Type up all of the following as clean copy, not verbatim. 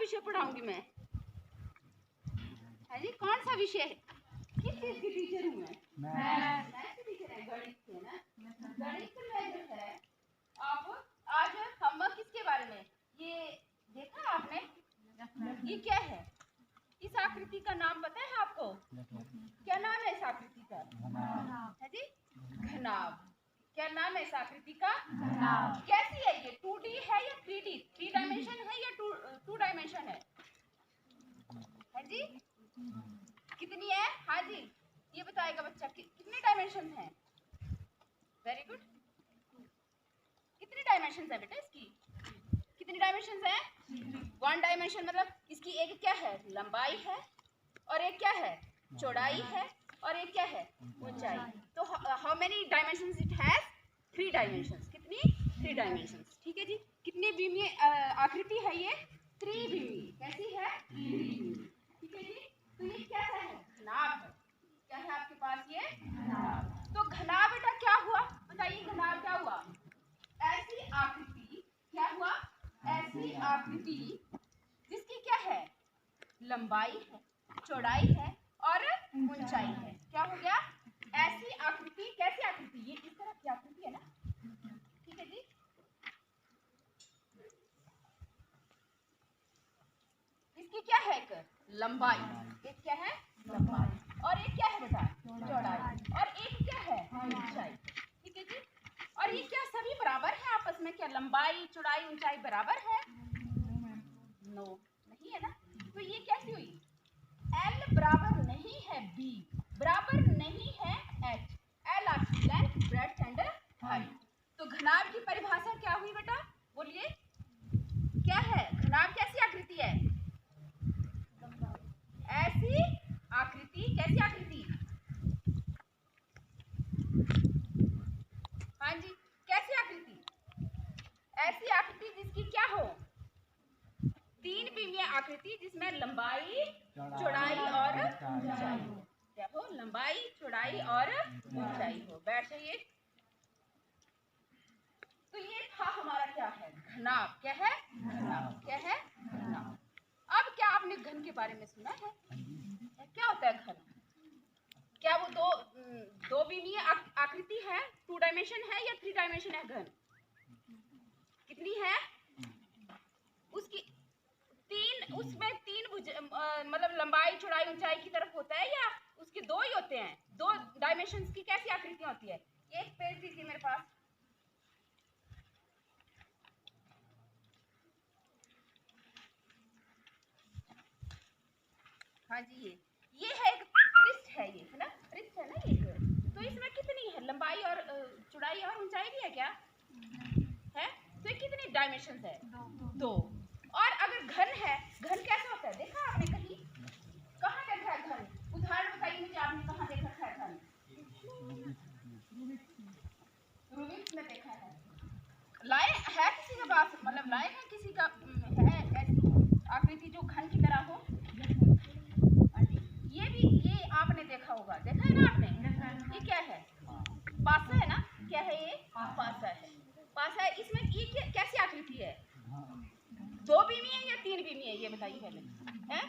विषय पढ़ाऊंगी मैं? है जी, कौन सा विषय? किस चीज की टीचर हूँ मैं? मैथ की टीचर है, गणित की है ना। गणित में जो है आप आज हम किसके बारे में, ये देखा आपने? ये क्या है? इस आकृति का नाम पता है आपको? क्या नाम है इस आकृति का? है जी, घनाभ। क्या नाम है इस आकृति का? घनाभ। कैसी है ये? 2D है या 3D? 3 डायमेंशन है या 2 डायमेंशन है? है जी, कितनी है? हाँ जी, ये बताएगा बच्चा कितने डायमेंशन हैं? Very good. कितनी डायमेंशन है बेटा इसकी? कितनी डायमेंशन है? 1 डायमेंशन मतलब इसकी एक क्या है? लंबाई है, और एक क्या है? चौड़ाई है, और एक क्या है? ऊंचाई। तो how many dimensions it has? 3 dimensions. कितनी? 3 डायमेंशंस। ठीक है जी। कितने बीमीय आकृति है ये? त्रिविमीय। कैसी है? त्रिविमीय। ठीक है जी। तो ये क्या है? घनाभ है। क्या है आपके पास ये? घनाभ। तो घनाभ बेटा क्या हुआ? बताइए, घनाभ क्या हुआ? ऐसी आकृति। क्या हुआ? ऐसी आकृति जिसकी क्या है? लंबाई है, चौड़ाई है और ऊंचाई है। क्या हो गया? ऐसी आकृति। कैसी आकृति? ये इस तरह की आकृति है ना। ठीक है जी। इसकी क्या है? एक लंबाई, एक क्या है? लंबाई, और एक क्या है बेटा? चौड़ाई, और एक क्या है? ऊंचाई। ठीक है जी। और ये क्या सभी बराबर है आपस में? क्या लंबाई, चौड़ाई, ऊंचाई बराबर है? नो, नहीं है ना। तो ये कैसी हुई? L बराबर नहीं है B, बराबर नहीं है H। L आपकी लेंथ, ब्रेड्थ एंड हाइट। तो घनाभ की परिभाषा क्या हुई बेटा? बोलिए, क्या है घनाभ? कैसी आकृति है? ऐसी आकृति। कैसी आकृति? हाँ जी, कैसी आकृति? ऐसी आकृति जिसकी क्या हो? 3 बीमीय आकृति जिसमें लंबाई, चौड़ाई और ऊंचाई हो। क्या हो? लंबाई, चौड़ाई और ऊंचाई हो। बैठ जाइए। तो ये था हमारा क्या है? घनाभ। क्या है? घनाभ। क्या है? घनाभ। अब क्या आपने घन के बारे में सुना है? क्या होता है घन? क्या वो दो बीमीय आकृति है? 2 डायमेंशन है या 3 डायमेंशन है घन? कितनी है? उसकी उसमें 3 मतलब लंबाई, चौड़ाई, ऊंचाई की तरफ होता है, या उसके 2 ही होते हैं? 2 डायमेंशंस की कैसी आकृतियां होती है? एक पेज दीजिए मेरे पास। हाँ जी, ये है एक पृष्ठ है, ये है ना, पृष्ठ है ना ये। तो इसमें कितनी है लंबाई और चौड़ाई और ऊंचाई भी है क्या? है। तो ये कितनी डायमेंशंस है? 2। और अगर घन है, घन कैसा होता है? देखा आपने कहीं? कहाँ देखा है घन? उदाहरण बताइए मुझे, आपने कहाँ देखा है घन? रूबिक्स में देखा है। लाए है किसी के पास? मतलब लाए हैं किसी का है ऐसी आकृति जो घन की तरह हो? ये आपने देखा होगा। देखा है ना आपने? ये क्या है? पासा है ना। क्या है ये? पासा है। पासा है। इसमें ये कैसी आकृति है? 2 बीमीय है या 3 बीमीय है? ये बताइए पहले। है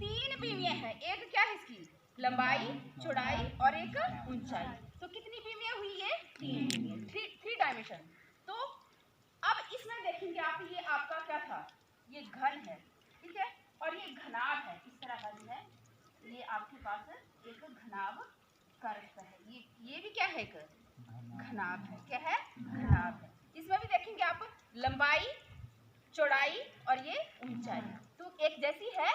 3 बीमीय है। एक क्या है इसकी? लंबाई, चौड़ाई और एक ऊंचाई। तो कितनी बीमीय हुई ये? 3 बीमीय। 3 डायमेंशन। तो अब इसमें देखेंगे आप, ये आपका क्या था? ये घन है, ठीक है, और ये घनाभ है। इस तरह का जो है ये आपके पास एक घनाभ कारक है। ये भी क्या है? एक घनाभ है। क्या है? घनाभ है। इसमें भी देखेंगे आप, लंबाई, चौड़ाई और ये ऊंचाई तो एक जैसी है?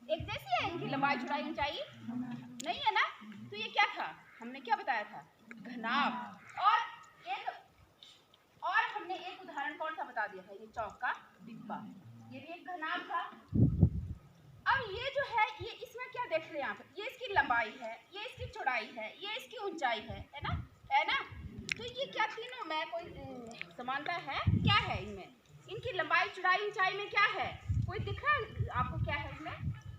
एक जैसी है इनकी लंबाई, चौड़ाई, ऊंचाई? नहीं है ना। तो ये क्या था? हमने क्या बताया था? घनाभ। और हमने एक उदाहरण कौन सा बता दिया है? ये चौक का डिब्बा, ये भी एक घनाभ था। अब ये जो है, ये इसमें क्या देख रहे हैं आप? ये इसकी लंबाई है, ये इसकी चौड़ाई है, ये इसकी ऊंचाई है ना? है ना। तो ये क्या तीनों में कोई समानता है? क्या है इनमें? इनकी लंबाई, चौड़ाई, ऊंचाई में क्या है? कोई दिख रहा है आपको? क्या है इसमें?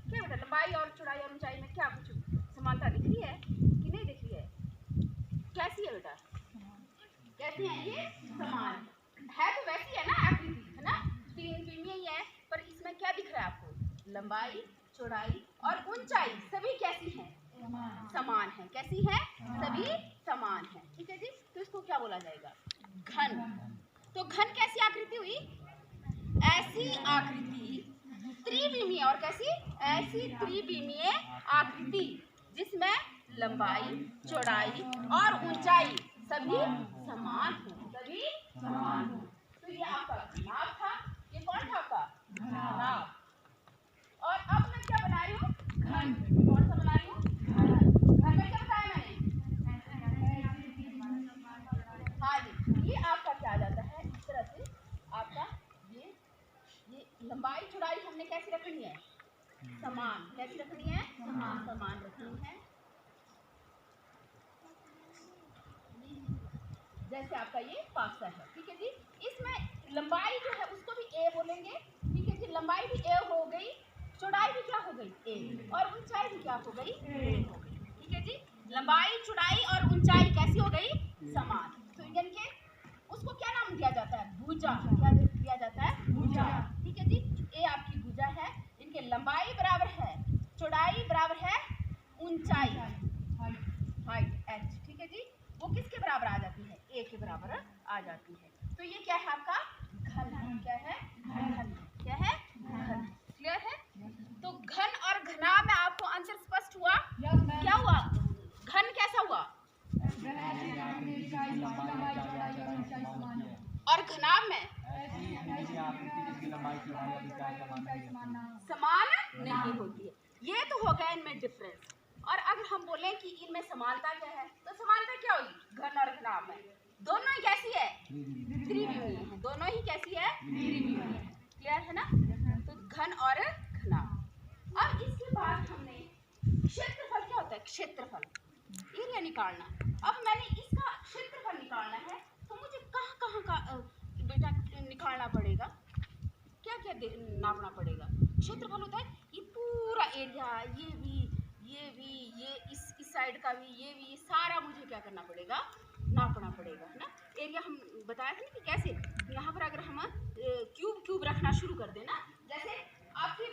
क्या बेटा? लंबाई और चौड़ाई और ऊंचाई में क्या कुछ समानता दिख रही है कि नहीं दिख रही है? कैसी है बेटा? कैसी है ये? समान है तो वैसी है ना आकृति, है ना? 3 बीमीय है, लंबाई, चौड़ाई और ऊंचाई सभी कैसी हैं? समान है। कैसी है? सभी समान है। ठीक है जी। तो इसको क्या बोला जाएगा? घन। तो घन कैसी आकृति हुई? ऐसी आकृति त्रिविमीय। और कैसी? ऐसी त्रिविमीय आकृति जिसमें लंबाई, चौड़ाई और ऊंचाई सभी समान हो। सभी समान हो। तो ये आपका घनाभ था। ये कौन था आपका? घनाभ। और अब मैं क्या बना रही हूँ? घन। कौन सा बना रही हूँ? घन में क्या बताया मैंने? हाँ जी। ये आपका क्या आ जाता है? इस तरह से आपका ये लंबाई चौड़ाई हमने कैसी रखनी है? समान। कैसी रखनी है? समान। समान रखनी है। जैसे आपका ये पासा है। ठीक है जी। इसमें लंबाई जो है उसको भी ए बोलेंगे। ठीक है जी। लंबाई भी ए हो गई, चौड़ाई भी क्या हो गई? ए। और ऊंचाई भी क्या हो गई? ए हो गई। ठीक है जी। लंबाई, चौड़ाई और ऊंचाई कैसी हो गई? समान। तो यानी कि उसको क्या नाम दिया जाता है? भुजा। क्या दिया जाता है? भुजा। ठीक है जी। ए आपकी भुजा है। इनके लंबाई बराबर है, चौड़ाई बराबर है ऊंचाई, हाइट एच। ठीक है जी। वो किसके बराबर आ जाती है? ए के बराबर आ जाती है। तो ये क्या है आपका? घन। क्या है? घन। क्या है? घन। क्लियर है? तो घन और घनाभ में आपको अंतर स्पष्ट हुआ? क्या हुआ? घन कैसा हुआ? और घनाभ में समान नहीं होती है। ये तो हो गया इनमें डिफरेंस। और अगर हम बोले कि इनमें समानता क्या है, तो समानता क्या होगी? घन और घनाभ में दोनों ही कैसी है? त्रिविमीय है। दोनों ही कैसी है? त्रिविमीय है। क्लियर है ना? तो घन और घनाभ। अब इसके बाद हमने क्षेत्रफल। क्या होता है? क्षेत्रफल, एरिया निकालना। अब मैंने इसका क्षेत्रफल निकालना है तो मुझे कहाँ का बेटा निकालना पड़ेगा? क्या क्या नापना पड़ेगा? क्षेत्रफल होता है ये पूरा एरिया, ये इस साइड का भी, ये सारा मुझे क्या करना पड़ेगा? नापना पड़ेगा, है ना? एरिया हम बताया था ना कि कैसे यहाँ पर अगर हम क्यूब रखना शुरू कर देना, जैसे आपकी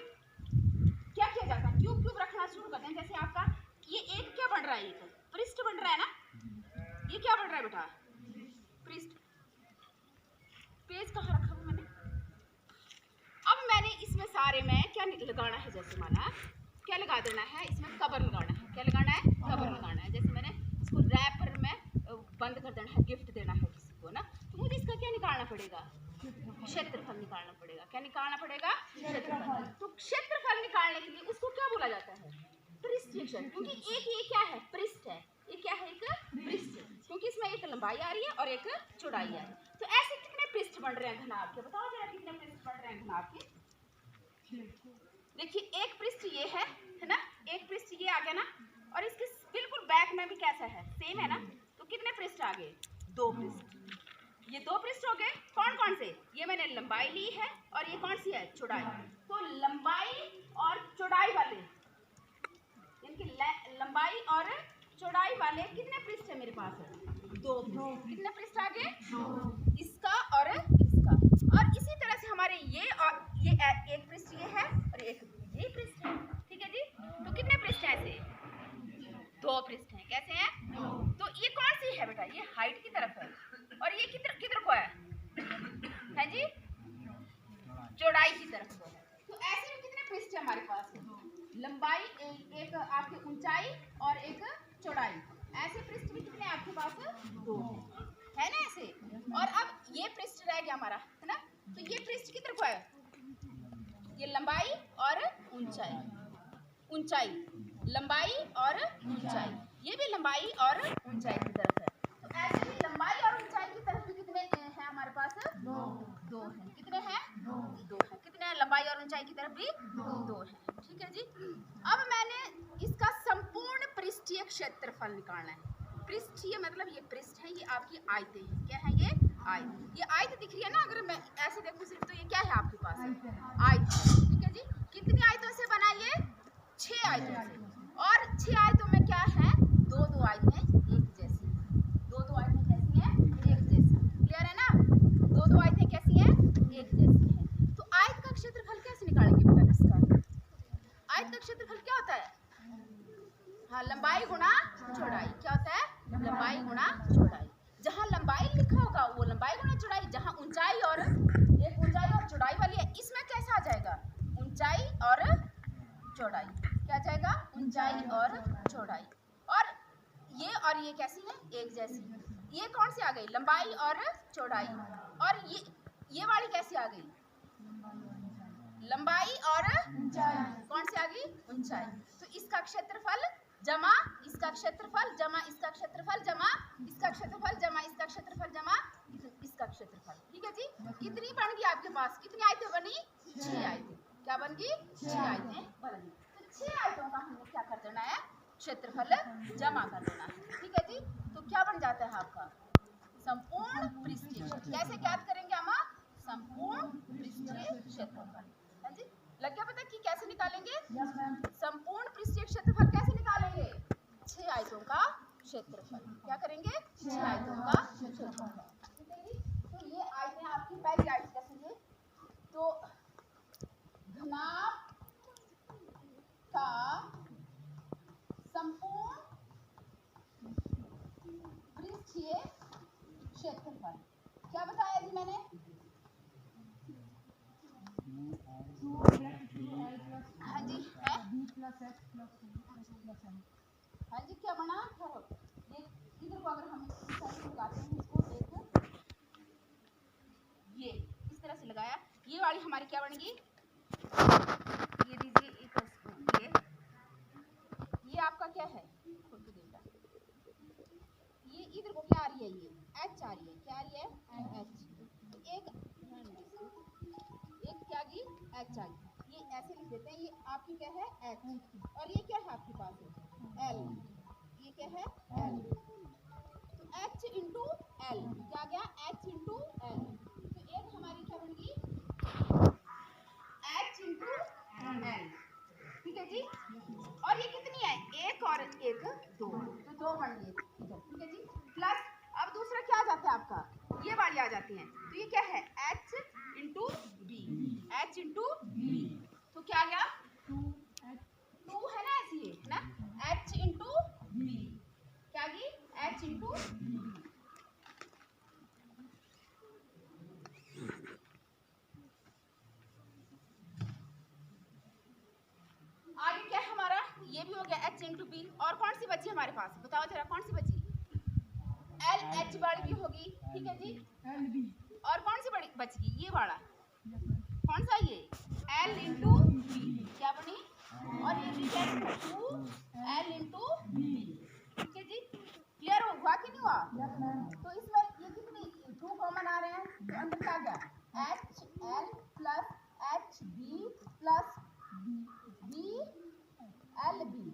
क्या किया जाता है? क्यूब रखना शुरू कर दें। जैसे आपका ये एक क्या बन रहा है? एक पृष्ठ बन रहा है ना? ये क्या बन रहा है बेटा? पृष्ठ। पेज कहाँ रखा हुआ मैंने? अब मैंने इसमें सारे में क्या लगाना है? जैसे माना क्या लगा देना है? इसमें कवर लगाना है। क्या लगाना है? कवर लगाना है। जैसे मैंने इसको रैपर में बंद कर देना है, गिफ्ट देना है किसी को ना, तो मुझे इसका क्या निकालना पड़ेगा? क्षेत्रफल निकालना पड़ेगा। क्या निकालना पड़ेगा? क्षेत्रफल। तो क्षेत्रफल निकालने के लिए उसको क्या बोला जाता है? पृष्ठीय क्षेत्र। क्योंकि एक ये क्या है? पृष्ठ है। ये क्या है? एक पृष्ठ। क्योंकि इसमें एक लंबाई आ रही है और एक चौड़ाई आ रही है। तो ऐसे कितने पृष्ठ बन रहे हैं घनाभ के? बताओ जरा कितने पृष्ठ बन रहे हैं घनाभ के? देखिए एक पृष्ठ ये है ना? एक पृष्ठ ये आ गया ना? और इसके बिल्कुल बैक में भी कैसा है? सेम है ना? तो कितने पृष्ठ आ गए? 2 पृष्ठ। ये 2 पृष्ठ हो गए। कौन कौन से? ये मैंने लंबाई ली है और ये कौन सी है? चौड़ाई। तो लंबाई और चौड़ाई वाले, इनकी लंबाई और चौड़ाई वाले कितने पृष्ठ है मेरे पास? 2 पृष्ठ। कितने पृष्ठ आ गए? 2। इसका और इसका। और इसी तरह से हमारे ये और ये एक पृष्ठ ये है और एक ये पृष्ठ है। ठीक है जी। तो कितने पृष्ठ हैं ऐसे? 2 पृष्ठ हैं। कैसे हैं? 2। तो ये कौन सी है बेटा? ये हाइट की तरफ है और ये किधर को है जी? चौड़ाई की तरफ को है। तो ऐसे में कितने पृष्ठ है हमारे पास? लंबाई एक आपकी ऊंचाई और एक चौड़ाई। ऐसे पृष्ठ भी कितने आपके पास? 2 है ना ऐसे। और अब ये पृष्ठ रह गया हमारा, है ना? तो ये पृष्ठ किधर को है? ये लंबाई और ऊंचाई, लंबाई और ऊंचाई। ये भी लंबाई और ऊंचाई की तरफ है। तो ऐसे ही लंबाई और ऊंचाई की तरफ भी कितने हैं हमारे पास? 2 हैं। कितने हैं? 2 हैं। कितने हैं? लंबाई और ऊंचाई की तरफ भी 2 हैं। ठीक है जी। अब मैंने इसका संपूर्ण पृष्ठीय क्षेत्रफल निकालना है। पृष्ठीय मतलब ये पृष्ठ है, ये आपकी आयतें हैं। क्या है? ये आयत। ये आयत दिख रही है ना? अगर मैं ऐसे देखूं सिर्फ तो ये क्या है आपके पास? आयत। ठीक है जी। कितनी आयतों से बना? ये 6 आयतों से। और 6 आयतों में क्या है? 2 आयतें एक जैसी। 2 आयतें कैसी हैं? एक जैसी। क्लियर है ना? 2 आयतें कैसी हैं? एक जैसी हैं। तो आयत का क्षेत्रफल कैसे निकालेंगे बेटा इसका? होता है? हाँ, लंबाई गुणा चौड़ाई। क्या होता है? लंबाई गुणा चौड़ाई। जहाँ लंबाई लिखा होगा वो लंबाई गुणा चौड़ाई, जहाँ ऊंचाई और एक ऊंचाई और चौड़ाई वाली है, इसमें कैसा आ जाएगा? ऊंचाई और चौड़ाई। क्या आ जाएगा? ऊंचाई और चौड़ाई। और ये कैसी है? एक जैसी। ये कौन सी आ गई? लंबाई और चौड़ाई। और ये वाली कैसी आ गई? लंबाई और ऊंचाई। कौन सी आ गई? ऊंचाई। तो इसका क्षेत्रफल जमा इसका क्षेत्रफल जमा इसका क्षेत्रफल जमा इसका क्षेत्रफल जमा इसका क्षेत्रफल जमा इसका क्षेत्रफल। ठीक है जी। कितनी बन गई आपके पास? कितनी आयतें बनी? 6 आयतें। क्या बन गई? 6 आयतें बन गई। तो 6 आयतों का हमने क्या कर देना है? क्षेत्रफल जमा कर देना है। ठीक है जी। तो क्या बन जाता है आपका? संपूर्ण पृष्ठीय क्षेत्र। कैसे ज्ञात करेंगे हम? संपूर्ण पृष्ठीय क्षेत्रफल। है जी। लग गया पता कि कैसे निकालेंगे? संपूर्ण पृष्ठीय क्षेत्रफल कैसे निकालेंगे? 6 आयतों का क्षेत्रफल। क्या करेंगे? 6 आयतों का क्षेत्रफल। ठीक है जी। तो ये आयतें आपकी पहली आयत कैसे है? तो घनाभ का संपूर्ण पृष्ठीय क्षेत्रफल। क्या बताया जी मैंने? हाँ जी है। हाँ जी क्या बना? ये इधर को अगर हम इस तरह से लगाते हैं इसको, एक ये इस तरह से लगाया, ये वाली हमारी क्या बनेगी? ये दीजिए एक ये आपका क्या है? ये इधर को क्या आ रही है? ये एच आ रही है। क्या आ रही है? एच। एक क्या आ गई? एच आ गई। ये ऐसे लिख देते हैं। ये आपकी क्या है? एच। और ये क्या है आपके पास? एल। ये क्या है? एल। तो एच इंटू एल क्या गया? H into L. तो एक हमारी क्या बन गई? H into L. ठीक है जी। और ये कितनी है? एक और एक 2, तो 2 बन गए इधर। ठीक है जी। प्लस अब दूसरा क्या आ जाता है आपका? ये वाली आ जाती है। तो ये क्या है? h into B. H into B. तो क्या गया? 2 है ना, ऐसी है ना? h इंटू बी क्या गई? h into B. आगे क्या है हमारा? ये भी हो गया h इंटू बी। और कौन सी बची हमारे पास? बताओ जरा कौन सी बची? एल एच बड़ी भी होगी। ठीक है जी। और कौन सी बड़ी बच गई? ये वाला कौन सा? ये एल इंटू बी क्या बनी? और ये रिजल्ट है 2 एल इंटू बी। ठीक है जी। क्लियर हुआ कि नहीं हुआ? तो इसमें ये कितनी 2 कॉमन आ रहे हैं, तो अंदर क्या गया? H L plus H B plus B L B.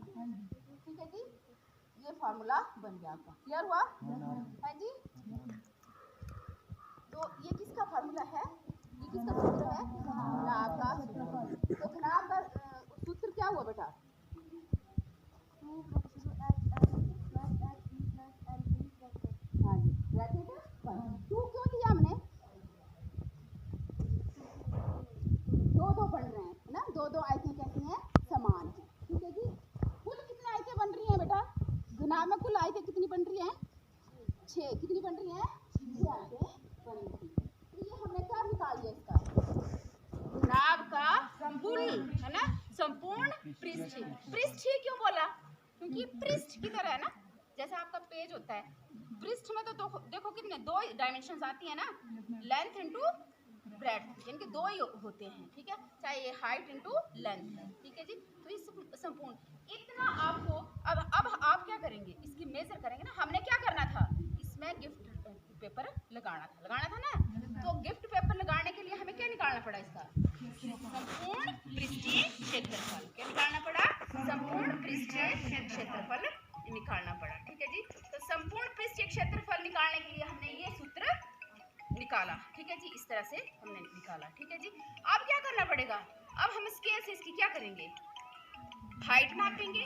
ठीक है जी। ये फॉर्मूला बन गया आपका। क्लियर हुआ? है जी। तो ये किसका फॉर्मूला है? ये किसका सूत्र है? घनाभ का सूत्र। तो घनाभ का सूत्र क्या हुआ बेटा? हाँ जी, ब्रैकेट 2 क्यों दिया हमने? 2 बन रहे हैं है ना? 2 आयतें कैसी हैं? समान है। ठीक है जी। कुल कितनी आयतें बन रही हैं बेटा? घनाभ में कुल आयतें कितनी बन रही हैं? 6। कितनी बन रही हैं? 6 आयतें बन रही हैं। तो ये हमने क्या निकाल लिया इसका? घनाभ का कुल है ना? संपूर्ण पृष्ठीय। पृष्ठीय क्यों बोला? क्योंकि पृष्ठ की तरह है ना, जैसे आपका पेज होता है, पृष्ठ में तो देखो कितने 2 डायमेंशंस आती है ना, लेंथ इंटू ब्रेड्थ, यानी कि 2 ही होते हैं। ठीक है, चाहे ये हाइट इंटू लेंथ है। ठीक है जी। तो इस संपूर्ण इतना आपको अब आप क्या करेंगे? इसकी मेजर करेंगे ना। हमने क्या करना था? इसमें गिफ्ट पेपर लगाना था ना। तो गिफ्ट पेपर लगाने के लिए हमें क्या निकालना पड़ा? इसका संपूर्ण पृष्ठीय क्षेत्रफल। क्या निकालना पड़ा? संपूर्ण पृष्ठीय क्षेत्रफल निकालना पड़ा। ठीक है जी। तो संपूर्ण पृष्ठीय क्षेत्रफल निकालने के लिए हमने ये सूत्र निकाला। ठीक है जी। इस तरह से हमने निकाला। ठीक है जी। अब क्या करना पड़ेगा? अब हम स्केल से इसकी क्या करेंगे? हाइट नापेंगे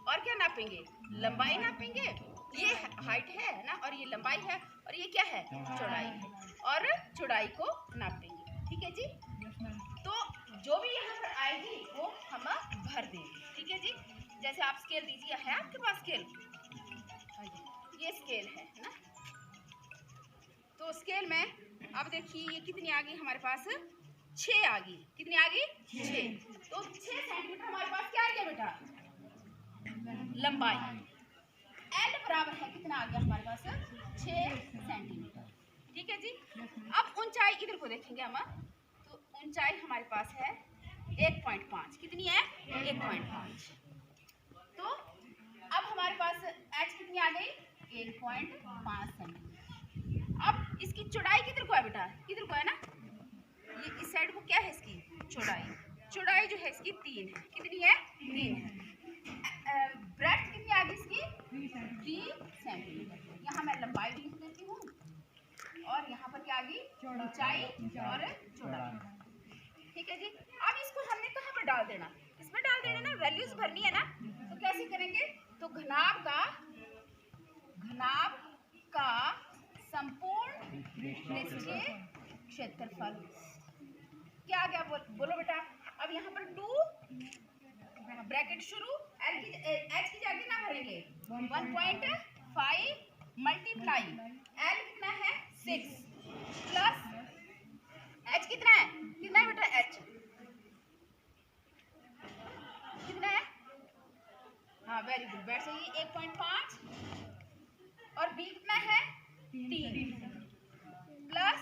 और क्या नापेंगे? लंबाई नापेंगे। ये हाइट है ना, और ये लंबाई है, और ये क्या है? चौड़ाई है, और चौड़ाई को नापेंगे। ठीक है जी। तो जो भी यहाँ पर आएगी वो हम भर देंगे। ठीक है। ठीक है जी। जैसे आप स्केल दीजिए, है आपके पास स्केल? ये स्केल है ना। तो स्केल में अब देखिए ये कितनी आ गई हमारे पास? 6 आ गई। कितनी आ गई? 6। तो 6 सेंटीमीटर हमारे पास क्या आ गया बेटा? लंबाई। एल बराबर है कितना आ गया हमारे पास? 6 सेंटीमीटर। ठीक है जी। अब ऊंचाई इधर को देखेंगे हम। तो ऊंचाई हमारे पास है 1.5। कितनी है? 1.5। तो अब हमारे पास एच कितनी आ गई? 1.5 सेंटीमीटर। अब इसकी चौड़ाई किधर को है बेटा? किधर को है ना, ये इस साइड को क्या है इसकी चौड़ाई? चौड़ाई जो है इसकी 3 है। कितनी है? 3 है। ब्रेथ कितनी आ गई इसकी? 3 सेंटीमीटर। यहाँ मैं लंबाई भी लिख देती हूँ और यहाँ पर क्या आ गई? ऊंचाई और चौड़ाई। ठीक है जी। अब इसको हमने कहाँ पर डाल देना? इसमें डाल देना ना, वैल्यूज भरनी है ना। तो कैसे करेंगे? तो घनाभ का संपूर्ण पृष्ठीय क्षेत्रफल क्या आ गया? बोलो बेटा। अब यहाँ पर 2 ब्रैकेट शुरू, एच की जगह ना भरेंगे। 1.5 मल्टीप्लाई एल कितना है? 6 प्लस एच कितना है? कितना है बेटा? एच कितना है? हाँ वेरी गुड, बैठ सही। 1.5 और बी कितना है? 3 प्लस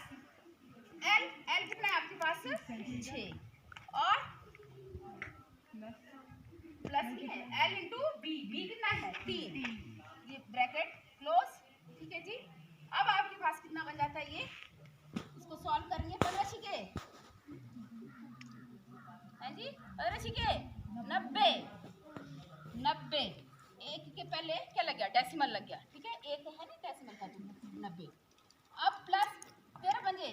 एल। एल कितना है आपके पास? 6 और plus L into B. B कितना है? 3। ये ब्रैकेट क्लोज। ठीक है जी। अब आपके पास कितना बन जाता है? ये इसको सॉल्व करेंगे। 15 छिके हैं जी? 15 छिके 90। 90 एक के पहले क्या लग गया? डेसिमल लग गया। ठीक है, एक है ना डेसिमल का, तो 90। अब प्लस 13 बजे,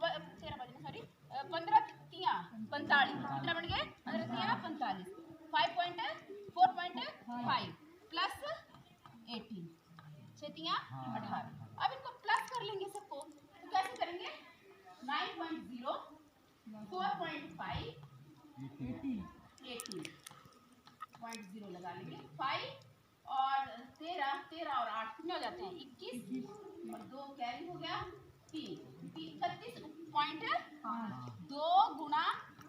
15 तिया 45। कितना बन गए? 15 तिया 45। 4.5 प्लस 18 6 तिया 18। अब इनको प्लस कर लेंगे सबको। तो कैसे करेंगे? 9.0 4.5 18.0 लगा लेंगे। 5 और 13 और 8 कितने हो जाते हैं? 21 और 2 कैरी हो गया 3 31.5। 2 गुना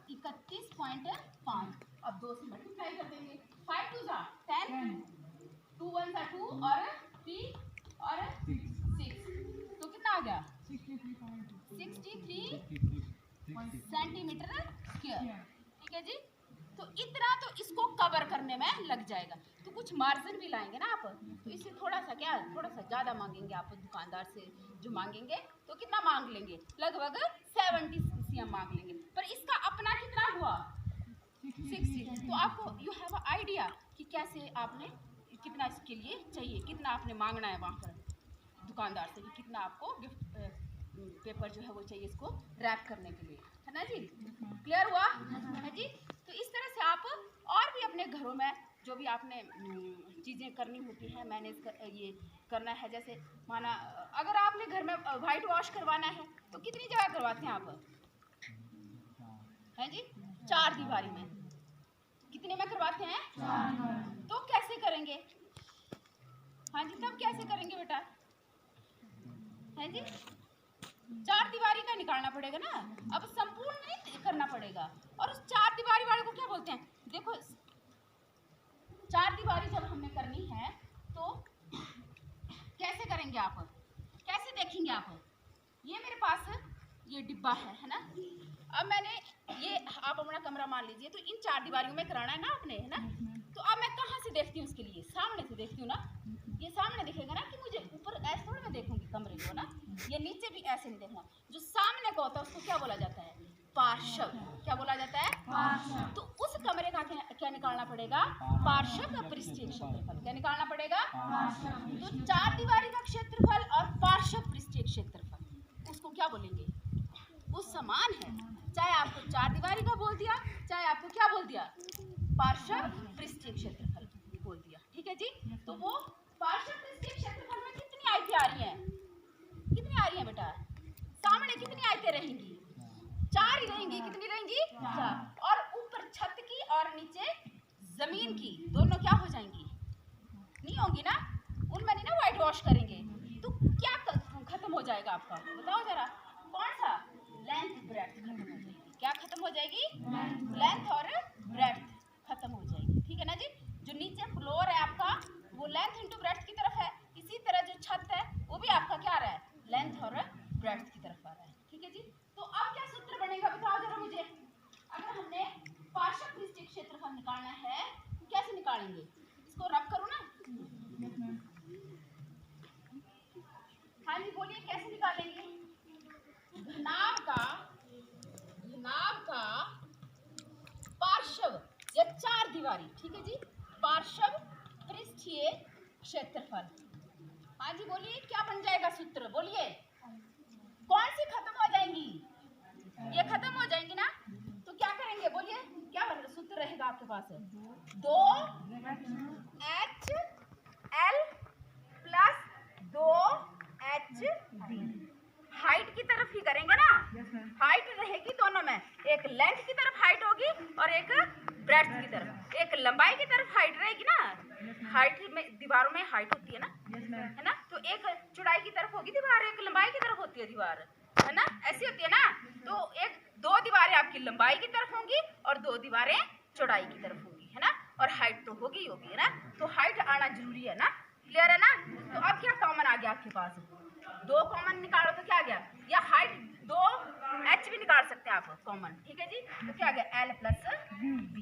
31.5। अब 2 से मल्टीप्लाई कर देंगे। 5 2 जा 10, 2 1 जा 2 और 3 और 6। तो कितना आ गया? 63 सेंटीमीटर स्क्वायर। ठीक है जी। तो इतना तो इसको कवर करने में लग जाएगा। तो कुछ मार्जिन भी लाएंगे ना आप, तो इससे थोड़ा सा क्या, थोड़ा सा ज़्यादा मांगेंगे आप दुकानदार से। जो मांगेंगे तो कितना मांग लेंगे? लगभग 70 cm मांग लेंगे। पर इसका अपना कितना हुआ? 60। तो आपको यू हैव अ आइडिया कि कैसे आपने कितना इसके लिए चाहिए, कितना आपने मांगना है वहाँ पर दुकानदार से, कि कितना आपको गिफ्ट पेपर जो है वो चाहिए इसको रैप करने के लिए, है ना जी? क्लियर हुआ है जी? तो इस तरह से आप और भी अपने घरों में जो भी आपने चीज़ें करनी होती हैं मैनेज ये करना है। जैसे माना अगर आपने घर में वाइट वॉश करवाना है तो कितनी जगह करवाते हैं आप? हैं जी? 4 दीवारी में। कितने में करवाते हैं? 4। तो कैसे करेंगे? हाँ जी, तब कैसे करेंगे बेटा? हैं जी? 4 दीवारी का निकालना पड़ेगा ना। अब संपूर्ण नहीं करना पड़ेगा। और उस 4 दीवारी वाले को क्या बोलते हैं? देखो 4 दीवारी जब हमने करनी है तो कैसे करेंगे आप? कैसे देखेंगे आप? ये मेरे पास ये डिब्बा है ना। अब मैंने ये आप अपना कमरा मान लीजिए, तो इन 4 दीवारियों में कराना है ना आपने, है ना। तो अब मैं कहाँ से देखती हूँ इसके लिए? सामने से देखती हूँ ना। ये सामने दिखेगा ना, कि मुझे ऊपर ऐसे थोड़ा मैं देखूंगी कमरे को ना, ये नीचे भी ऐसे नहीं देखना। जो सामने का होता है उसको क्या बोला जाता है? पार्श्व। क्या बोला जाता है? पार्श्व। तो उस कमरे का क्या निकालना पड़ेगा? पार्श्व पृष्ठीय क्षेत्रफल। क्या निकालना पड़ेगा? तो 4 दीवारी का क्षेत्रफल और पार्श्व पृष्ठीय क्षेत्रफल, उसको क्या बोलेंगे? वो समान है, चाहे आपको 4 दीवारी का बोल दिया, चाहे आपको क्या बोल दिया? पार्श्व पृष्ठीय क्षेत्रफल बोल दिया। ठीक है जी। तो वो पार्श्व पृष्ठीय क्षेत्रफल में कितनी आयतें आ रही हैं? कितनी आ रही हैं बेटा? सामने कितनी आयतें रहेंगी? 4 ही रहेंगी। कितनी रहेंगी? 4। और ऊपर छत की और नीचे जमीन की दोनों क्या हो जाएंगी? नहीं होंगी ना, उनमें नहीं ना व्हाइट वॉश करेंगे, तो क्या खत्म हो जाएगा आपका? बताओ जरा, कौन सा? लेंथ ब्रेड्थ खत्म हो जाएगी। क्या खत्म हो जाएगी? लेंथ और ब्रेड्थ खत्म हो जाएगी। ठीक है ना जी? जो नीचे फ्लोर है आपका वो लेंथ इंटू ब्रेड्थ की तरफ है, इसी तरह जो छत है वो भी आपका क्या आ रहा है? लेंथ और ब्रेड्थ की तरफ आ रहा है। ठीक है जी? तो अब क्या सूत्र बनेगा बताओ जरा मुझे। अगर हमने पार्श्व पृष्ठीय क्षेत्रफल निकालना है तो कैसे निकालेंगे? इसको रब करो ना। हाँ जी बोलिए, कैसे निकालेंगे? घनाभ का पार्श्व या चार दीवारी, ठीक है जी, पार्श्व पृष्ठीय क्षेत्रफल। हाँ जी बोलिए, क्या बन जाएगा सूत्र? बोलिए, कौन सी खत्म हो जाएंगी? ये खत्म हो जाएंगी ना, तो क्या करेंगे? बोलिए, क्या सूत्र रहेगा आपके पास? 2HL plus 2HD। हाइट की तरफ ही करेंगे ना, हाइट रहेगी दोनों में, एक लेंथ की तरफ हाइट होगी और एक ब्रेड्थ की तरफ। एक लंबाई की तरफ हाइट रहेगी ना, हाइट में दीवारों में हाइट होती है ना, है ना? तो एक चौड़ाई की तरफ होगी दीवार, एक लंबाई की तरफ होती है दीवार, है ना? ऐसी होती है ना। तो एक दो दीवारें आपकी लंबाई की तरफ होंगी और दो दीवारें चौड़ाई की तरफ होगी, है ना? और हाइट तो होगी है ना, तो हाइट आना जरूरी है ना। क्लियर है ना? तो अब क्या कॉमन आ गया आपके पास? दो कॉमन निकालो तो क्या आ गया? या हाइट 2H भी निकाल सकते हैं आप कॉमन। ठीक है जी? तो क्या आ गया? L plus B।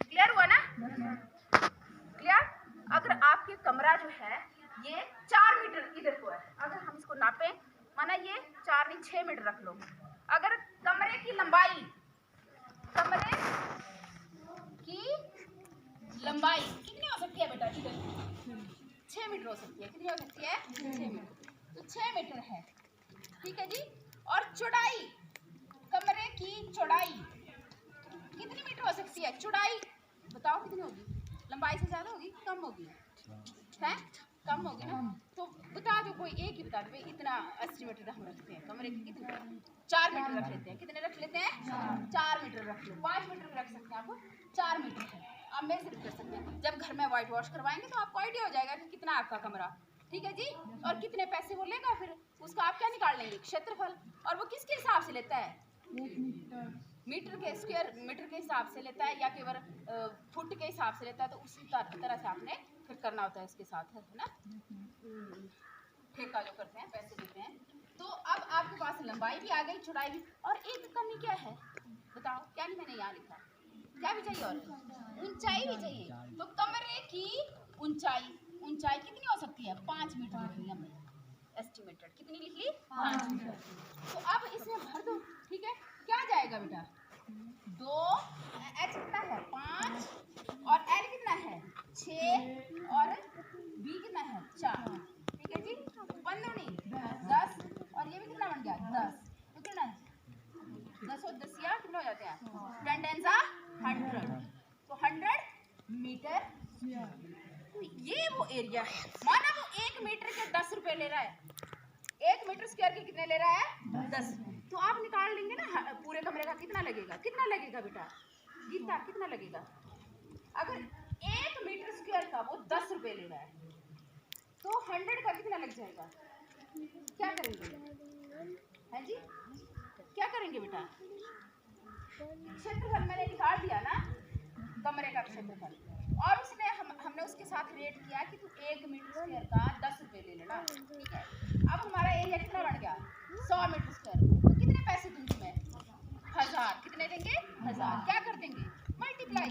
क्लियर हुआ ना? क्लियर? अगर आपके कमरा जो है ये 4 मीटर इधर को है, अगर हम इसको नापे, माना ये 4 नहीं 6 मीटर रख लो। अगर कमरे की लंबाई कितनी हो सकती है बेटा? इधर 6 मीटर हो सकती है। कितनी हो सकती है? 6 मीटर। तो 6 मीटर है, ठीक है जी। और चौड़ाई, कमरे की चौड़ाई कितनी मीटर हो सकती है? चौड़ाई बताओ कितनी होगी? लंबाई से ज्यादा होगी, कम होगी? है कम होगी ना। तो बता दो, कोई एक ही बता दो भाई। इतना एस्टिमेटेड हम रखते हैं कमरे की, कितने? 4 मीटर रख लेते हैं। कितने रख लेते हैं? 4 मीटर रख लो। 5 मीटर भी रख सकते हैं, आप 4 मीटर है, आप मेजर कर सकते हैं। जब घर में व्हाइट वॉश करवाएंगे तो आपको आइडिया हो जाएगा कि कितना आपका कमरा। ठीक है जी? और कितने पैसे वो लेगा, फिर उसका आप क्या निकाल लेंगे? क्षेत्रफल। और वो किसके हिसाब से लेता है? मीटर के, स्क्वायर मीटर के हिसाब से लेता है या केवल फुट के हिसाब से लेता है। तो उसी तरह से आपने फिर करना होता है इसके साथ, है ना? ठेका जो करते हैं, पैसे देते हैं। तो अब आपके पास लंबाई भी आ गई, चौड़ाई भी। और एक कमी क्या है बताओ? क्या नहीं मैंने यहाँ लिखा? क्या भी चाहिए? और ऊंचाई भी चाहिए। तो कमरे की ऊंचाई कितनी हो सकती है? 5 मीटर लिख ली हमने, एस्टिमेटेड। कितनी लिख ली? 5 मीटर। तो अब इसमें भर दो। ठीक है, क्या जाएगा बेटा? 2H कितना है? 5 और L कितना है? 6 और B कितना है? 4। ठीक है जी? 15 10 और ये भी कितना बन गया? 10। तो कितना 10 और 10 या कितना हो जाते हैं? 10 10 100। तो 100 मीटर। तो ये वो एरिया है, माना वो 1 मीटर के 10 रुपए ले रहा है। 1 मीटर स्क्वायर के कितने ले रहा है? 10। तो आप निकाल लेंगे ना पूरे कमरे का कितना लगेगा? कितना लगेगा बेटा? गीता कितना लगेगा? अगर 1 मीटर स्क्वायर का वो 10 रुपए ले रहा है तो 100 का कितना लग जाएगा? क्या करेंगे? है जी? क्या करेंगे बेटा? क्षेत्रफल मैंने निकाल दिया ना, कमरे का क्षेत्रफल, और उसने हमने उसके साथ रेट किया कि तू 1 मीटर स्क्वायर का 10 रुपए ले लेना। ठीक है, अब हमारा एरिया कितना बन गया? 100 मीटर स्क्वायर। तो कितने पैसे दूंगी मैं? 1000। कितने देंगे? 1000। क्या कर देंगे? मल्टीप्लाई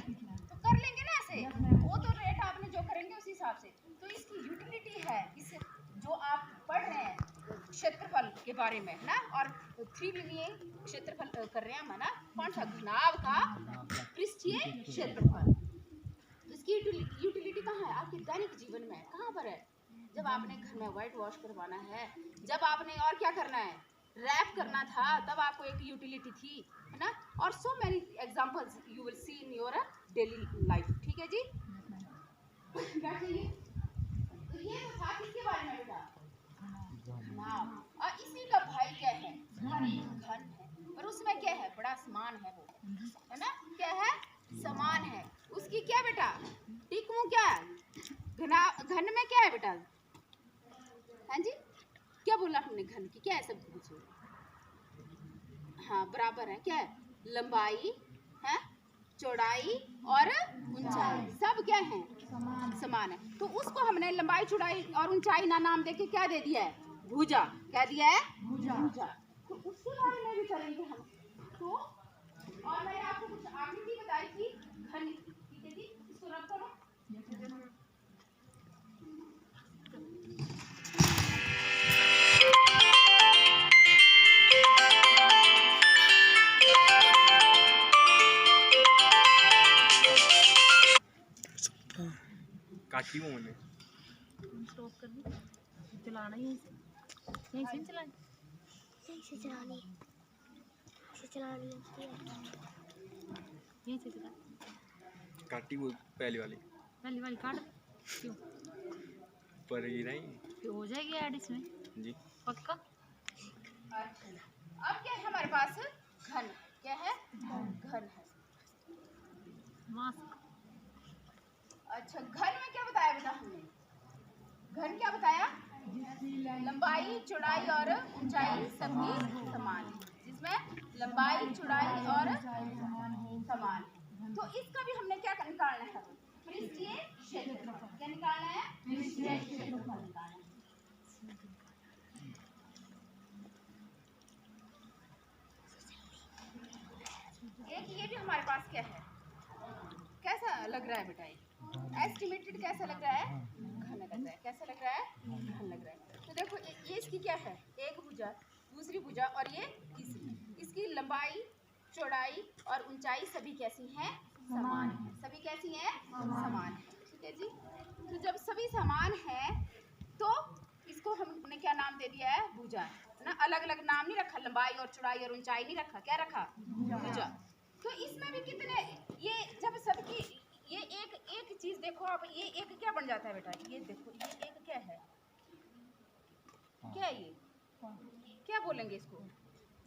तो कर लेंगे ना ऐसे। वो तो रेट आपने जो करेंगे उसी हिसाब से। तो इसकी यूटिलिटी है, इस जो आप पढ़ रहे हैं क्षेत्रफल के बारे में ना, और 3 क्षेत्रफल कर रहे हैं हम, है ना? कौन सा? घनाभ का पृष्ठीय क्षेत्रफल। तो इसकी यूटिलिटी कहाँ है? आपके दैनिक जीवन में कहाँ पर है? जब आपने घर में व्हाइट वॉश करवाना है, जब आपने और क्या करना है, रैप करना था, तब आपको एक यूटिलिटी थी, है ना? और so many examples you will see in your daily life. ठीक है जी? बैठिए। तो ये तो था किसके बारे में बेटा? और इसी का भाई क्या है? घन है। और उसमें क्या है? बड़ा समान है वो, है ना? क्या है? समान है। उसकी क्या बेटा? टिक मुंह क्या है? घन में क्या है बेटा? हाँ जी, क्या बोला हमने घन की? क्या है सब पूछो? हाँ बराबर है। क्या है? लंबाई है, चौड़ाई और ऊंचाई सब क्या है? समान है। तो उसको हमने लंबाई चौड़ाई और ऊंचाई ना नाम देके क्या दे दिया है? भुजा। क्या दिया है? भुजा। तो उसके बारे में भी करेंगे हम। तो और मैंने आपको कुछ आकृति बताई थी घन की, ठीक है जी? इसको रब करो। काटी वो मैंने स्टॉप कर दी। चलाना ही यहीं से चलानी होती है। यहीं से चला। काटी वो पहले वाली काट दे। क्यों? पर ये नहीं फिर हो जाएगी ऐड इसमें जी पक्का। अच्छा, अब क्या है हमारे पास? घन। क्या है? घन है। मास्क। अच्छा, घन में क्या बताया बेटा हमने? घन क्या बताया? लंबाई चौड़ाई और ऊंचाई सभी समान है, जिसमें लंबाई चौड़ाई और समान है। तो इसका भी हमने क्या निकालना है? पृष्ठीय क्षेत्रफल। क्या निकालना है? पृष्ठीय क्षेत्रफल निकालना है। एक ये भी हमारे पास क्या है? कैसा लग रहा है बेटा? एस्टिमेटेड कैसा लग रहा है? घन लग रहा है। कैसा लग रहा है? घन लग रहा है। तो देखो ये इसकी क्या है? एक भुजा, दूसरी भुजा और ये तीसरी। इसकी लंबाई चौड़ाई और ऊंचाई सभी कैसी हैं? समान है। सभी कैसी हैं? समान है। ठीक है जी। तो जब सभी समान हैं तो इसको हमने क्या नाम दे दिया है? भुजा ना। अलग अलग नाम नहीं रखा, लंबाई और चौड़ाई और ऊंचाई नहीं रखा। क्या रखा? भुजा। तो इसमें भी कितने, ये जब सबकी ये एक चीज देखो आप, ये एक क्या बन जाता है बेटा? ये देखो ये एक क्या है? क्या है ये? क्या बोलेंगे इसको?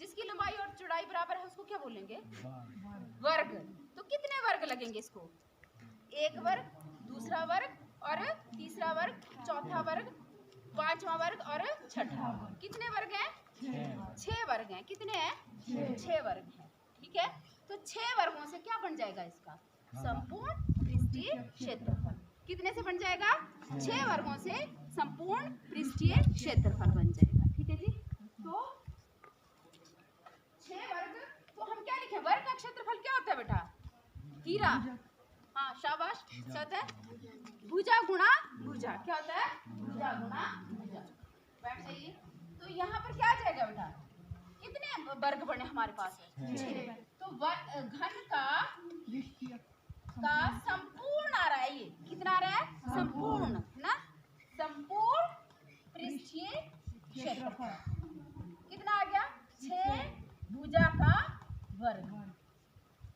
जिसकी लंबाई और चौड़ाई बराबर है उसको क्या बोलेंगे? वर्ग। तो कितने वर्ग लगेंगे इसको? एक वर्ग, दूसरा वर्ग और तीसरा वर्ग, चौथा वर्ग, पांचवा वर्ग और छठा वर्ग। कितने वर्ग हैं? 6 वर्ग हैं। कितने हैं? 6 वर्ग हैं। ठीक है। तो 6 वर्गों से क्या बन जाएगा इसका? संपूर्ण पृष्ठीय क्षेत्रफल। कितने से बन जाएगा? 6 वर्गों से संपूर्ण पृष्ठीय क्षेत्रफल बन जाएगा। ठीक है जी। तो 6 वर्ग, तो हम क्या लिखें? वर्ग का क्षेत्रफल क्या होता है बेटा? हीरा। हाँ शाबाश। क्या होता है? भुजा गुणा भुजा। क्या होता है? भुजा गुणा भुजा। बैठ जाइए। तो यहाँ पर क्या आ जाएगा बेटा? कितने वर्ग बने हमारे पास? 6। तो घन का संपूर्ण आ रहा है। ये कितना आ रहा है? संपूर्ण है ना। संपूर्ण पृष्ठीय क्षेत्रफल कितना आ गया? 6 भुजा का वर्ग।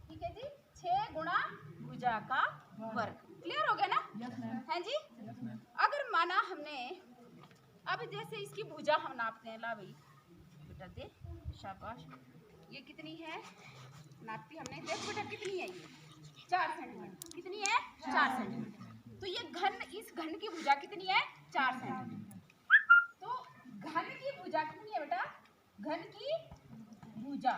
ठीक है जी। 6 गुणा भुजा का वर्ग। क्लियर हो गया ना? है जी। अगर माना हमने, अब जैसे इसकी भुजा हम नापते हैं। ला भाई बेटा दे, शाबाश। ये कितनी है? नापी हमने। देख बेटा कितनी है? ये 4 सेंटीमीटर। कितनी है? 4 सेंटीमीटर। तो ये घन, इस घन की भुजा कितनी है? 4 सेंटीमीटर। तो घन की भुजा कितनी है बेटा? घन की भुजा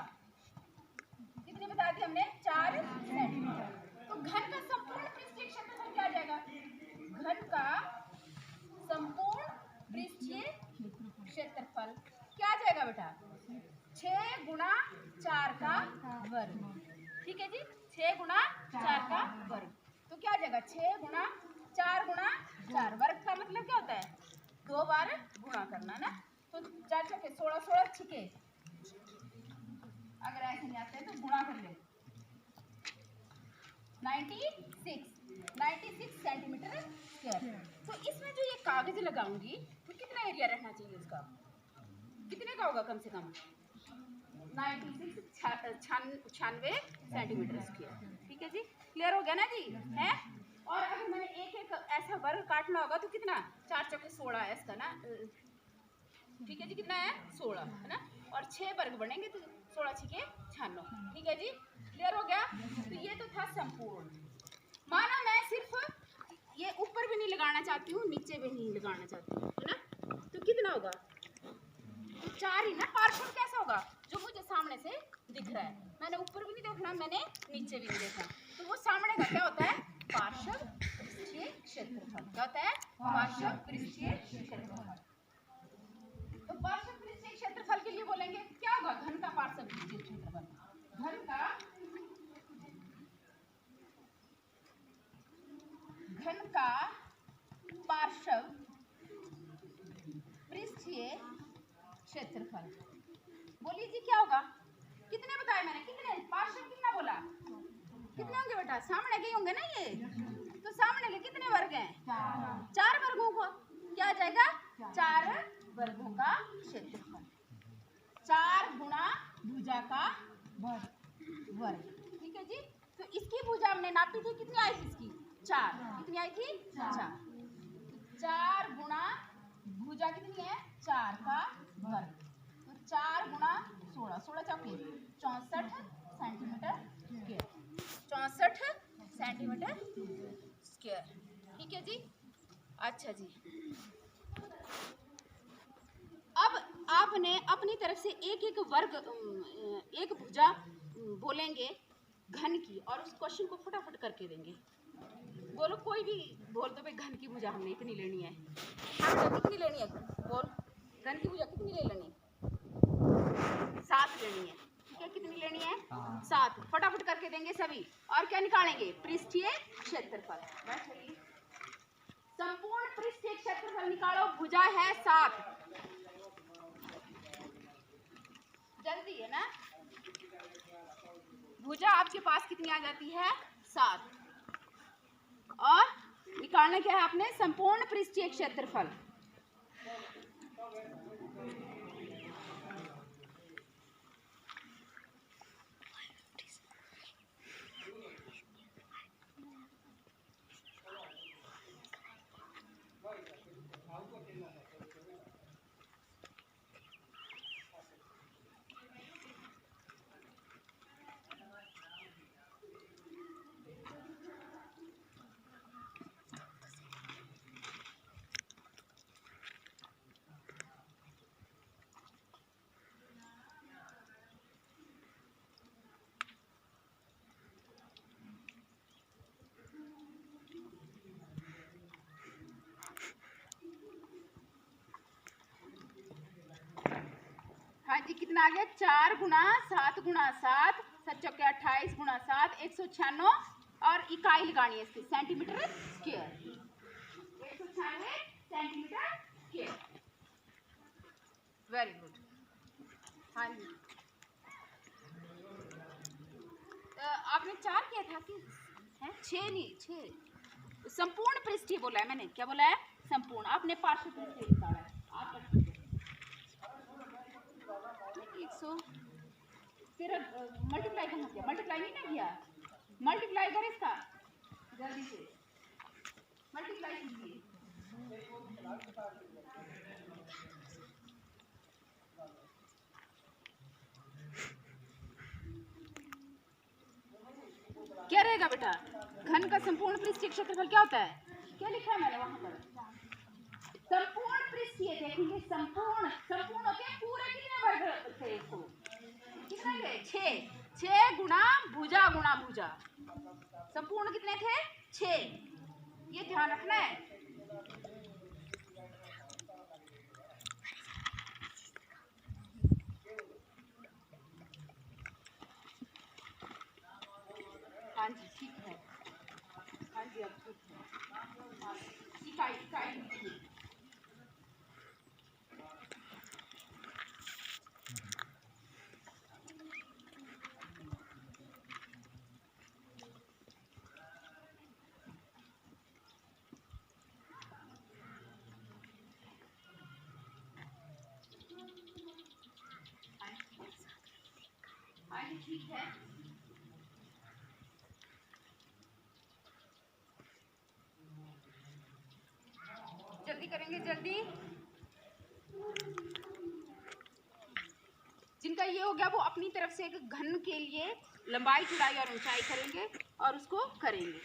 कितनी बता दी हमने? 4 सेंटीमीटर। तो घन का संपूर्ण पृष्ठीय क्षेत्रफल क्या आ जाएगा? घन का संपूर्ण पृष्ठीय क्षेत्रफल क्या आ जाएगा बेटा? 6 गुणा 4 का वर्ग। ठीक है जी। 6 गुणा 4 का वर्ग। तो क्या आ जाएगा? 6 गुणा 4 गुणा 4। वर्ग का मतलब क्या होता है? 2 बार गुणा करना ना। तो 4 चौके 16, 16 छिके। अगर ऐसे नहीं आते हैं तो गुणा कर ले। 96 सेंटीमीटर स्क्वायर। तो इसमें जो ये कागज लगाऊंगी तो कितना एरिया रहना चाहिए उसका? कितने का होगा कम से कम? 96 सेंटीमीटर स्क्वायर। ठीक है जी। क्लियर हो गया ना जी? है। और अगर मैंने एक एक ऐसा वर्ग काटना होगा तो कितना? 4 चौके 16 है इसका ना। ठीक है जी। कितना है? 16 है ना। और 6 वर्ग बनेंगे तो 16 छिके 96। ठीक है जी। क्लियर हो गया। तो ये तो था संपूर्ण। माना लगाना चाहती हूँ, नीचे भी नहीं लगाना चाहती हूँ, है ना। तो कितना होगा? तो 4 ही ना। पार्श्व कैसा होगा? जो मुझे सामने से दिख रहा है। मैंने ऊपर भी नहीं देखना, मैंने नीचे भी नहीं देखना, तो वो सामने का क्या होता है? पार्श्व पृष्ठीय क्षेत्रफल। क्या होता है? पार्श्व पृष्ठीय क्षेत्रफल। तो पार्श्व पृष्ठीय क्षेत्रफल के लिए बोलेंगे क्या होगा? घन का पार्श्व पृष्ठीय क्षेत्रफल। घन का पार्श्व पृष्ठीय क्षेत्रफल। बोलिए जी क्या होगा? कितने बताए मैंने? कितने? पार्श्व कितना बोला? कितने होंगे बेटा? सामने के होंगे ना ये। तो सामने के कितने वर्ग हैं? 4 वर्गों का क्या आ जाएगा? 4 वर्गों का क्षेत्रफल। 4 गुणा भुजा का वर्ग। ठीक है जी। तो इसकी भुजा हमने नापी थी, कितनी आई थी इसकी? 4। कितनी आई थी? 4। 4 गुणा भुजा कितनी है? 4 का वर्ग। तो 4 गुणा 16, 16 चौके 64 सेंटीमीटर स्क्वायर। 64 centimetre square. ठीक है जी। अच्छा जी, अब आपने अपनी तरफ से एक एक वर्ग, एक भुजा बोलेंगे घन की, और उस क्वेश्चन को फटाफट करके देंगे। बोलो, कोई भी बोल दो भाई, घन की भुजा हमने इतनी लेनी है। हमने कितनी लेनी है? बोल, घन की भुजा कितनी ले लेनी? 7 लेनी है। ठीक है, कितनी लेनी है? 7। फटाफट करके देंगे सभी। और क्या निकालेंगे? पृष्ठीय क्षेत्रफल। बैठिए, संपूर्ण पृष्ठीय क्षेत्रफल निकालो। भुजा है 7, जल्दी है ना। भुजा आपके पास कितनी आ जाती है? 7। और निकालना क्या है आपने? संपूर्ण पृष्ठीय क्षेत्रफल। हाँ जी, कितना आ गया? 4 गुणा 7 गुणा 7, 7 चौके 28 गुणा 7, 196। और इकाई लगानी है इसकी, centimetre square. 196 centimetre square. Very good. हाँ जी, आपने 4 किया था कि है? 6 नहीं, 6। संपूर्ण पृष्ठीय बोला है मैंने। क्या बोला है? संपूर्ण। आपने पार्श्व पृष्ठीय निकाला है। आप 100 फिर मल्टीप्लाई कहाँ किया? मल्टीप्लाई नहीं ना किया। मल्टीप्लाई कर इसका, जल्दी से मल्टीप्लाई कीजिए। क्या रहेगा बेटा? घन का संपूर्ण पृष्ठीय क्षेत्रफल क्या होता है? क्या लिखा है मैंने वहां पर? संपूर्ण पृष्ठीय। देखेंगे संपूर्ण, संपूर्ण होते हैं पूरे। कितने वर्ग थे इसको? कितने थे? 6। 6 गुणा भुजा गुणा भुजा। संपूर्ण कितने थे? 6। ये ध्यान रखना है। हाँ जी, ठीक है। हाँ जी, अब ठीक है। इकाई इकाई लिखिए। हाँ जी, ठीक है। जल्दी करेंगे, जल्दी। जिनका ये हो गया वो अपनी तरफ से एक घन के लिए लंबाई, चौड़ाई और ऊंचाई करेंगे और उसको करेंगे।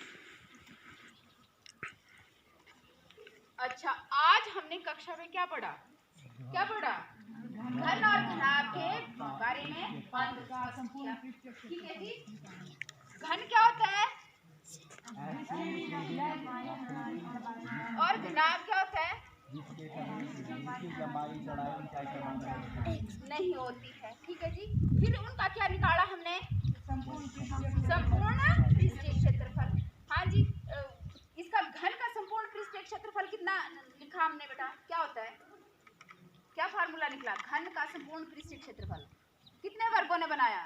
अच्छा, आज हमने कक्षा में क्या पढ़ा? घन और घनाभ के बारे में ठीक है जी। घन क्या होता है और घनाभ क्या होता है? नहीं होती है, ठीक है जी। फिर उनका क्या निकाला हमने? संपूर्ण पृष्ठीय क्षेत्रफल। हाँ जी, इसका घन का संपूर्ण पृष्ठीय क्षेत्रफल कितना लिखा हमने बेटा? क्या होता है? क्या फार्मूला निकला? घन का संपूर्ण पृष्ठीय क्षेत्रफल कितने वर्गों ने बनाया?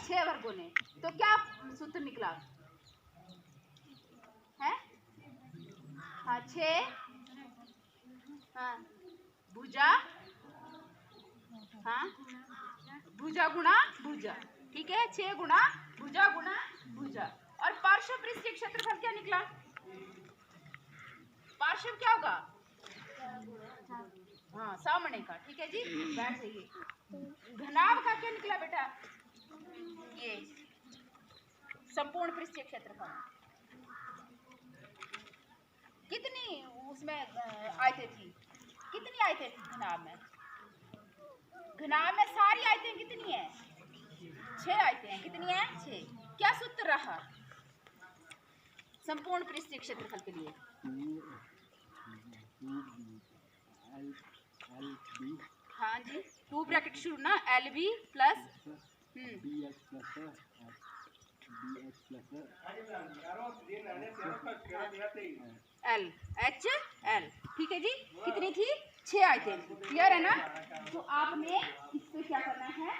6 वर्गों ने। तो क्या सूत्र निकला है? हाँ, 6 हाँ भुजा, हाँ भुजा गुणा भुजा, ठीक है। 6 गुणा भुजा और पार्श्व पृष्ठीय क्षेत्रफल क्या निकला? पार्श्व क्या होगा? हाँ, सामने का, ठीक है जी। बैठ जाइए। घनाभ का क्या निकला बेटा? ये संपूर्ण पृष्ठीय क्षेत्रफल कितनी उसमें आयतें थी? कितनी आयतें थी घनाभ में? घनाभ में सारी आयतें कितनी है? 6 आयतें हैं। कितनी है? 6। क्या सूत्र रहा संपूर्ण पृष्ठीय क्षेत्रफल के लिए? हाँ जी, 2 ब्रैकेट शुरू ना, LB प्लस LHL, ठीक है जी। कितनी थी? 6 आयतें थी। क्लियर है ना? तो आपने इस पे क्या करना है?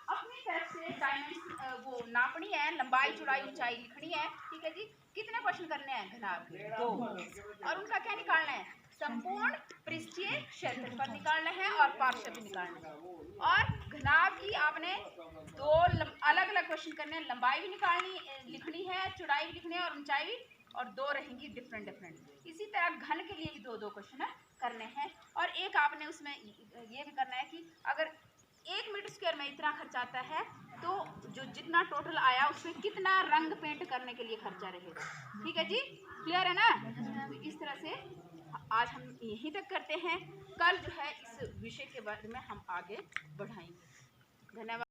अपनी तरफ से डायमेंशन वो नापनी है, लंबाई चौड़ाई ऊंचाई लिखनी है, ठीक है जी। कितने क्वेश्चन करने हैं घनाभ के? 2। और उनका क्या निकालना है? संपूर्ण पृष्ठीय क्षेत्रफल निकालना है और पार्श्व भी निकालना है। और घनाभ की आपने 2 अलग अलग क्वेश्चन करने हैं। लंबाई भी निकालनी लिखनी है, चौड़ाई भी लिखनी है और ऊंचाई भी, और 2 रहेंगी डिफरेंट। इसी तरह घन के लिए भी 2 क्वेश्चन करने हैं। और एक आपने उसमें ये भी करना है कि अगर 1 मीटर स्क्वायर में इतना खर्च आता है तो जो जितना टोटल आया उसमें कितना रंग पेंट करने के लिए खर्चा रहेगा, ठीक है जी। क्लियर है ना? तो इस तरह से आज हम यहीं तक करते हैं। कल जो है इस विषय के बारे में हम आगे बढ़ाएंगे। धन्यवाद।